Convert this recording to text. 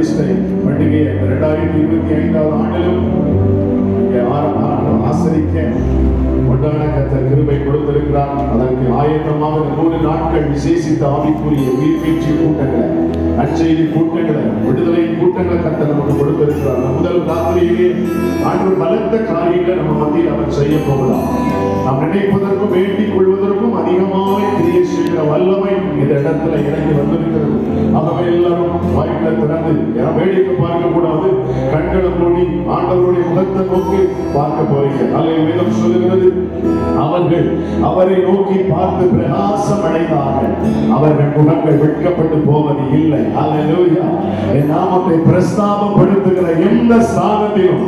பிரதிஷ்டை பண்டிகை 2025 ஆண்டிலும் ஆசரிக்க கொண்டாட கர்த்தர் கிருபை கொடுத்திருக்கிறார். அதற்கு ஆயத்தமாக 100 நாட்கள் விசேஷித்த ஆவிக்குரிய உயிர்ப்பீச்சு கூட்டங்களை, நற்செய்தி கூட்டங்களை, விடுதலை கூட்டங்களை கர்த்தர் நமக்கு கொடுத்திருக்கிறார். முதல் ராத்திரியிலே ஆண்டவர் பலத்த காரியங்களை நம்ம மத்தியில் அவர் செய்ய போகலாம். நாம் நினைப்பதற்கும் வேண்டிக் கொள்வதற்கும் அதிகமாக கிரியை செய்கிற வல்லமை இந்த இடத்துல இறங்கி வந்திருக்கிறது. ஆகவே எல்லாரும் வாய்களை திறந்து வேடிக்கை பார்க்க கூடாது, கண்களை மூடி ஆண்டவருடைய முகத்தை நோக்கி பார்க்க போறீங்க. அல்லது வேதம் சொல்லுகிறது, அவர்கள் அவரை நோக்கி பார்த்து பிரகாசம் அடைந்தார்கள், அவர்கள் முகங்கள் வெட்கப்பட்டு போவது இல்லை. அல்லேலூயா. என் நாமத்தை பிரஸ்தாபப்படுத்துகிற எந்த ஸ்தானத்திலும்